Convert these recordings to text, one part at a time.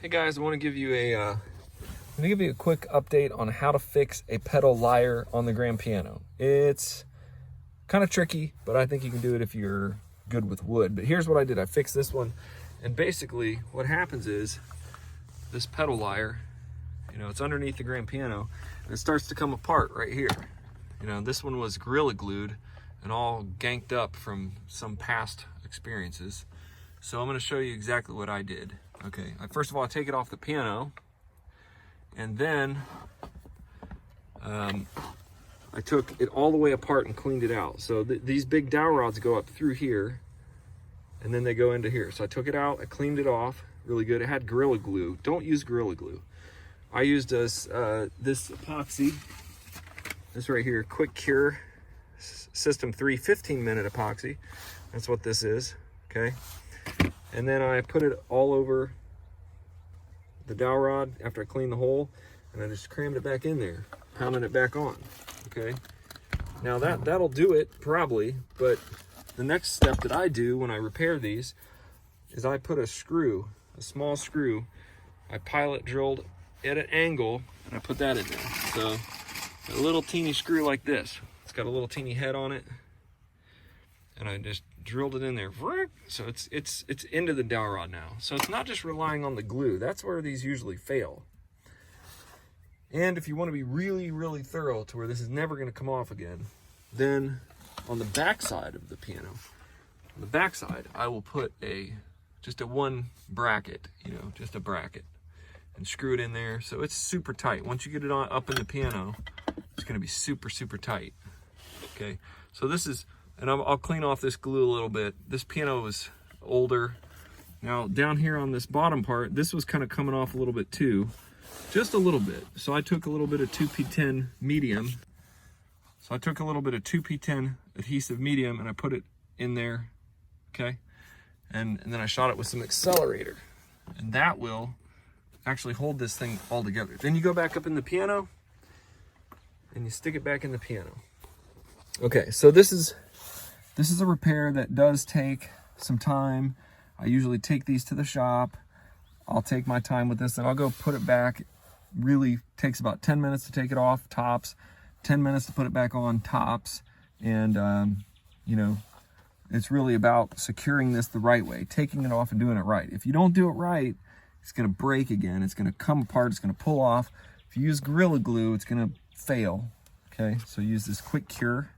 Hey guys, I want to give you a quick update on how to fix a pedal lyre on the grand piano. It's kind of tricky, but I think you can do it if you're good with wood. But here's what I did. I fixed this one, and basically what happens is this pedal lyre, it's underneath the grand piano, and it starts to come apart right here. This one was Gorilla Glued and all ganked up from some past experiences. So I'm going to show you exactly what I did. Okay, first of all, I take it off the piano, and then I took it all the way apart and cleaned it out. So these big dowel rods go up through here, and then they go into here. So I took it out, I cleaned it off really good. It had Gorilla Glue. Don't use Gorilla Glue. I used this epoxy, this right here, Quick Cure System 3 15-minute epoxy. That's what this is, okay? And then I put it all over the dowel rod after I cleaned the hole, and I just crammed it back in there, pounding it back on, okay? Now that'll do it probably, but the next step that I do when I repair these is I put a screw, a small screw, I pilot drilled at an angle, and I put that in there. So a little teeny screw like this. It's got a little teeny head on it, and I just drilled it in there. So it's into the dowel rod now. So it's not just relying on the glue. That's where these usually fail. And if you want to be really, really thorough to where this is never going to come off again, then on the back side of the piano, on the back side, I will put just a one bracket, just a bracket, and screw it in there so it's super tight. Once you get it up in the piano, it's going to be super, super tight. Okay, so this is, and I'll clean off this glue a little bit. This piano is older. Now down here on this bottom part, this was kind of coming off a little bit too, just a little bit. So I took a little bit of 2P10 medium. So I took a little bit of 2P10 adhesive medium and I put it in there, okay? And then I shot it with some accelerator, and that will actually hold this thing all together. Then you go back up in the piano and you stick it back in the piano. Okay, so this is a repair that does take some time. I usually take these to the shop. I'll take my time with this and I'll go put it back. Really takes about 10 minutes to take it off, tops, 10 minutes to put it back on, tops. And, it's really about securing this the right way, taking it off and doing it right. If you don't do it right, it's gonna break again. It's gonna come apart, it's gonna pull off. If you use Gorilla Glue, it's gonna fail, okay? So use this Quick Cure,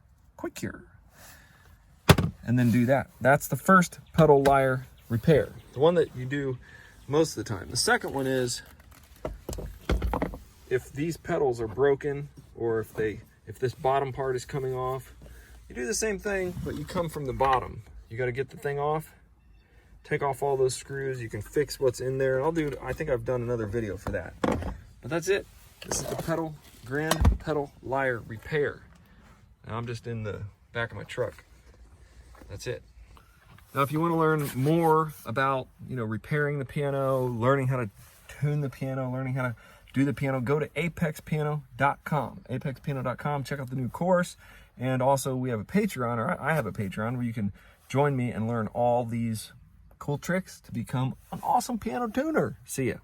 and then do that. That's the first pedal lyre repair, the one that you do most of the time. The second one is, if these pedals are broken, or if this bottom part is coming off, you do the same thing, but you come from the bottom. You got to get the thing off, take off all those screws. You can fix what's in there. I think I've done another video for that. But that's it. This is the grand pedal lyre repair. Now I'm just in the back of my truck. That's it. Now, if you want to learn more about, repairing the piano, learning how to tune the piano, learning how to do the piano, go to apexpiano.com. apexpiano.com. Check out the new course. And also we have a Patreon, or I have a Patreon, where you can join me and learn all these cool tricks to become an awesome piano tuner. See ya.